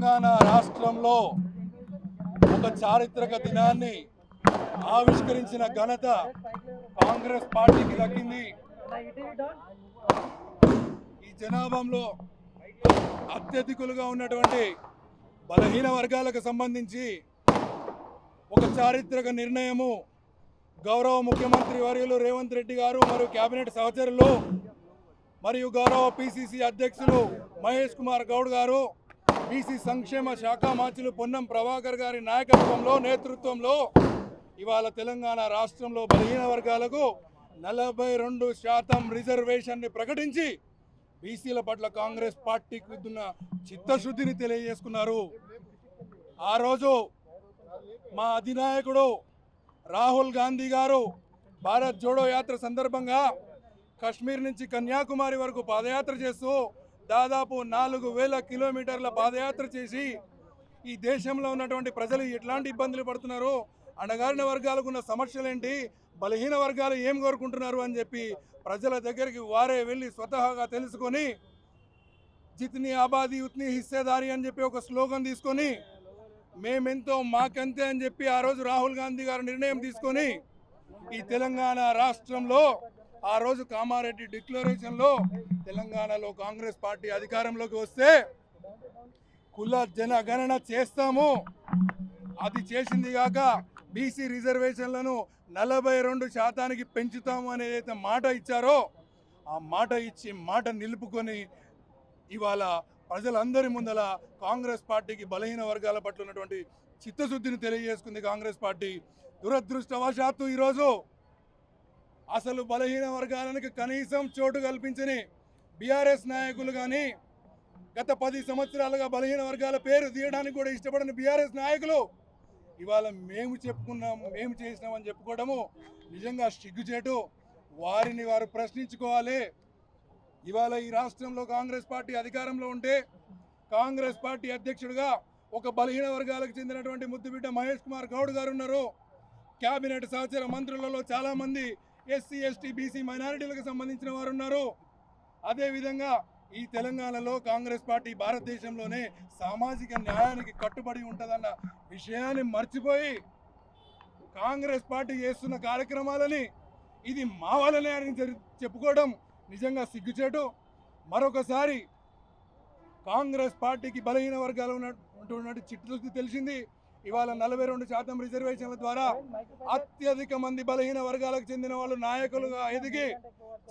తెలంగాణ రాష్ట్రంలో ఒక చారిత్రక దినాన్ని ఆవిష్కరించిన ఘనత కాంగ్రెస్ పార్టీకి దక్కింది. ఈ జనాభాలో అత్యధికులుగా ఉన్నటువంటి బలహీన వర్గాలకు సంబంధించి ఒక చారిత్రక నిర్ణయము గౌరవ ముఖ్యమంత్రి వర్యులు రేవంత్ రెడ్డి గారు మరియు కేబినెట్ సహచరులు మరియు గౌరవ పిసిసి అధ్యక్షులు మహేష్ కుమార్ గౌడ్ గారు, బీసీ సంక్షేమ శాఖ మంత్రులు పొన్నం ప్రభాకర్ గారి నాయకత్వంలో నేతృత్వంలో ఇవాళ తెలంగాణ రాష్ట్రంలో బలహీన వర్గాలకు 42% రిజర్వేషన్ని ప్రకటించి బీసీల పట్ల కాంగ్రెస్ పార్టీకి ఉన్న చిత్తశుద్ధిని తెలియజేసుకున్నారు. ఆ రోజు మా అధినాయకుడు రాహుల్ గాంధీ గారు భారత్ జోడో యాత్ర సందర్భంగా కశ్మీర్ నుంచి కన్యాకుమారి వరకు పాదయాత్ర చేస్తూ దాదాపు 4000 కిలోమీటర్ల పాదయాత్ర చేసి ఈ దేశంలో ఉన్నటువంటి ప్రజలు ఎట్లాంటి ఇబ్బందులు పడుతున్నారు, అణగారిన వర్గాలకు ఉన్న సమస్యలేంటి, బలహీన వర్గాలు ఏం కోరుకుంటున్నారు అని చెప్పి ప్రజల దగ్గరికి వారే వెళ్ళి స్వతహాగా తెలుసుకొని జిత్ని ఆబాదీ ఉత్ని హిస్సేదారి అని చెప్పి ఒక స్లోగన్ తీసుకొని మేమెంతో మాకంతే అని చెప్పి ఆ రోజు రాహుల్ గాంధీ గారు నిర్ణయం తీసుకొని ఈ తెలంగాణ రాష్ట్రంలో ఆ రోజు కామారెడ్డి డిక్లరేషన్లో తెలంగాణలో కాంగ్రెస్ పార్టీ అధికారంలోకి వస్తే కుల జనగణన చేస్తాము, అది చేసింది కాక బీసీ రిజర్వేషన్లను 42% పెంచుతాము అనేదైతే మాట ఇచ్చారో ఆ మాట ఇచ్చి మాట నిలుపుకొని ఇవాళ ప్రజలందరి ముందల కాంగ్రెస్ పార్టీకి బలహీన వర్గాల పట్ల ఉన్నటువంటి చిత్తశుద్ధిని తెలియజేసుకుంది కాంగ్రెస్ పార్టీ. దురదృష్టవశాత్తు ఈరోజు అసలు బలహీన వర్గాలకు కనీసం చోటు కల్పించని బీఆర్ఎస్ నాయకులు కానీ గత 10 సంవత్సరాలుగా బలహీన వర్గాల పేరు తీయడానికి కూడా ఇష్టపడని బీఆర్ఎస్ నాయకులు ఇవాళ మేము చెప్పుకున్నాం, మేము చేసినామని చెప్పుకోవడము నిజంగా సిగ్గుచేటు. వారిని వారు ప్రశ్నించుకోవాలి. ఇవాళ ఈ రాష్ట్రంలో కాంగ్రెస్ పార్టీ అధికారంలో ఉంటే కాంగ్రెస్ పార్టీ అధ్యక్షుడిగా ఒక బలహీన వర్గాలకు చెందినటువంటి ముద్దుబిడ్డ మహేష్ కుమార్ గౌడ్ గారు ఉన్నారు. కేబినెట్ సహచర మంత్రులలో చాలామంది ఎస్సీ ఎస్టీ బీసీ మైనారిటీలకు సంబంధించిన వారు ఉన్నారు. అదేవిధంగా ఈ తెలంగాణలో కాంగ్రెస్ పార్టీ భారతదేశంలోనే సామాజిక న్యాయానికి కట్టుబడి ఉంటుందన్న విషయాన్ని మర్చిపోయి కాంగ్రెస్ పార్టీ చేస్తున్న కార్యక్రమాలని ఇది మా వల్లనే అని చెప్పుకోవడం నిజంగా సిగ్గుచేటు. మరొకసారి కాంగ్రెస్ పార్టీకి బలహీన వర్గాలు ఉన్నటువంటి చిట్టుదృష్టి తెలిసింది. ఇవాళ 42% రిజర్వేషన్ల ద్వారా అత్యధిక మంది బలహీన వర్గాలకు చెందిన వాళ్ళు నాయకులుగా ఎదిగి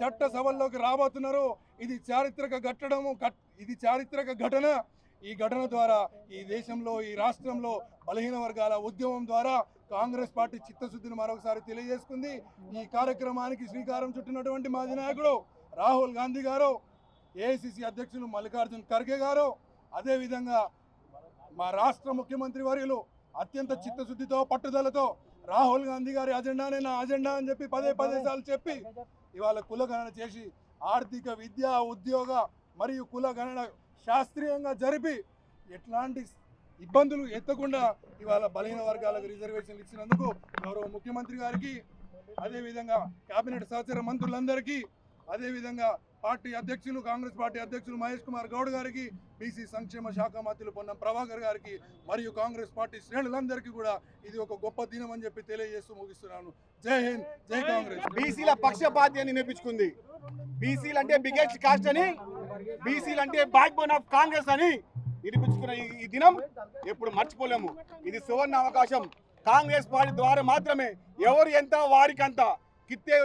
చట్ట సభల్లోకి రాబోతున్నారు. ఇది చారిత్రక ఘటన. ఈ ఘటన ద్వారా ఈ దేశంలో ఈ రాష్ట్రంలో బలహీన వర్గాల ఉద్యమం ద్వారా కాంగ్రెస్ పార్టీ చిత్తశుద్ధిని మరొకసారి తెలియజేసుకుంది. ఈ కార్యక్రమానికి శ్రీకారం చుట్టినటువంటి మా అధినాయకుడు రాహుల్ గాంధీ గారు, ఏఐసిసి అధ్యక్షులు మల్లికార్జున్ ఖర్గే గారు, అదేవిధంగా మా రాష్ట్ర ముఖ్యమంత్రి వర్యులు అత్యంత చిత్తశుద్ధితో పట్టుదలతో రాహుల్ గాంధీ గారి అజెండానే నా అజెండా అని చెప్పి పదే సార్లు చెప్పి ఇవాళ కులగణన చేసి ఆర్థిక విద్య ఉద్యోగ మరియు కులగణన శాస్త్రీయంగా జరిపి ఎట్లాంటి ఇబ్బందులు ఎత్తకుండా ఇవాళ బలహీన వర్గాలకు రిజర్వేషన్లు ఇచ్చినందుకు గౌరవ ముఖ్యమంత్రి గారికి, అదేవిధంగా కేబినెట్ సహచర మంత్రులందరికీ, అదేవిధంగా పార్టీ అధ్యక్షులు కాంగ్రెస్ పార్టీ అధ్యక్షులు మహేష్ కుమార్ గౌడ్ గారికి, బీసీ సంక్షేమ శాఖ మంత్రులు పొన్నం ప్రభాకర్ గారికి మరియు కాంగ్రెస్ పార్టీ శ్రేణులందరికీ కూడా ఇది ఒక గొప్ప దినం అని చెప్పి తెలియజేస్తూ ముగిస్తున్నాను. జై హింద్, జై కాంగ్రెస్. బీసీల పక్షపాతి అని నిరూపించుకుంది. బీసీలు అంటే బిగ్గెస్ట్ కాస్ట్ అని, బీసీలు అంటే బ్యాక్ బోన్ ఆఫ్ కాంగ్రెస్ అని నిరూపించుకున్న ఈ దినం ఎప్పుడు మర్చిపోలేము. ఇది సువర్ణ అవకాశం. కాంగ్రెస్ పార్టీ ద్వారా మాత్రమే ఎవరు ఎంత వారికంత కిత్తే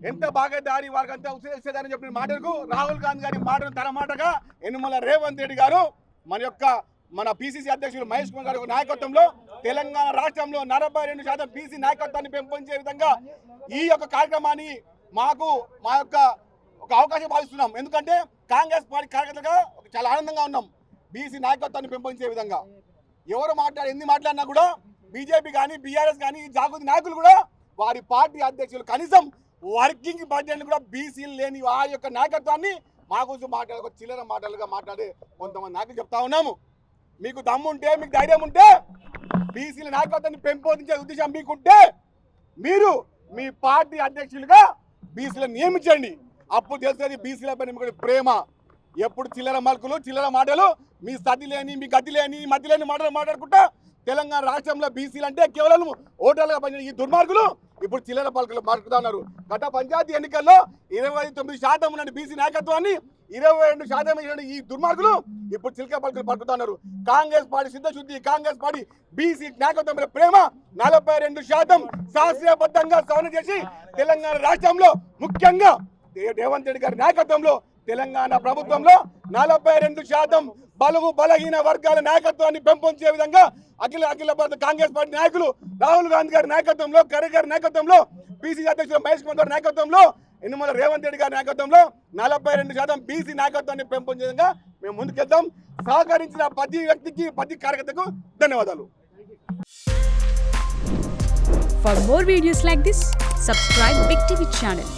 ఎంత బాగా దారి వారికంతా ఉసేదారని చెప్పిన మాటలకు రాహుల్ గాంధీ గారి మాటను తన మాటగా యనమల రేవంత్ రెడ్డి గారు మన పిసిసి అధ్యక్షులు మహేష్ కుమార్ గారి నాయకత్వంలో తెలంగాణ రాష్ట్రంలో 42% బీసీ నాయకత్వాన్ని పెంపొందించే విధంగా ఈ యొక్క కార్యక్రమాన్ని మా యొక్క ఒక అవకాశం భావిస్తున్నాం. ఎందుకంటే కాంగ్రెస్ పార్టీ కార్యకర్తలుగా చాలా ఆనందంగా ఉన్నాం. బీసీ నాయకత్వాన్ని పెంపొందించే విధంగా ఎవరు ఎన్ని మాట్లాడినా కూడా బీజేపీ కానీ బీఆర్ఎస్ కానీ జాగృతి నాయకులు కూడా వారి పార్టీ అధ్యక్షులు కనీసం వర్కింగ్ బడ్జెట్ కూడా బీసీలు లేని ఆ యొక్క నాయకత్వాన్ని మా గురించి మాట్లాడే చిల్లర మాటలుగా మాట్లాడే కొంతమంది నాయకులు చెప్తా ఉన్నాము. మీకు దమ్ముంటే, మీకు ధైర్యం ఉంటే, బీసీల నాయకత్వాన్ని పెంపొందించే ఉద్దేశం మీకుంటే మీరు మీ పార్టీ అధ్యక్షులుగా బీసీలను నియమించండి. అప్పుడు తెలుస్తుంది బీసీల పైన ప్రేమ, ఎప్పుడు చిల్లర మలుకులు చిల్లర మాటలు, మీ సతి లేని మీ గతి లేని మధ్య లేని మాటలు మాట్లాడుకుంటా తెలంగాణ రాష్ట్రంలో బీసీలు అంటే కేవలం ఓటర్లుగా పనిచేసిన ఈ దుర్మార్గులు ఇప్పుడు చిల్లర పలుకులు మాట్లాడుతూ ఉన్నారు. గత పంచాయతీ ఎన్నికల్లో 29% ఉన్న బీసీ నాయకత్వాన్ని 22% ఇచ్చిన ఈ దుర్మార్గులు ఇప్పుడు చిలక పలుకులు పలుకుతా ఉన్నారు. కాంగ్రెస్ పార్టీ సిద్ధశుద్ధి, కాంగ్రెస్ పార్టీ బీసీ నాయకత్వం మీద ప్రేమ 42% శాస్త్రీయబద్ధంగా సవరణ చేసి తెలంగాణ రాష్ట్రంలో ముఖ్యంగా రేవంత్ రెడ్డి గారి నాయకత్వంలో తెలంగాణ ప్రభుత్వంలో 42% బలుగు బలహీన వర్గాల నాయకత్వాన్ని పెంపొందే విధంగా అఖిల భారత కాంగ్రెస్ పార్టీ నాయకులు రాహుల్ గాంధీ గారి నాయకత్వంలో, ఖర్గే గారి నాయకత్వంలో, పిసిసి అధ్యక్షులు మహేష్ కుమార్ గారి నాయకత్వంలో, ఎన్నిమల రేవంత్ రెడ్డి గారి నాయకత్వంలో 42% బీసీ నాయకత్వాన్ని పెంపొందే విధంగా మేము ముందుకెళ్తాం. సహకరించిన ప్రతి వ్యక్తికి, ప్రతి కార్యకర్తకు ధన్యవాదాలు. For more videos like this, subscribe Big TV channel.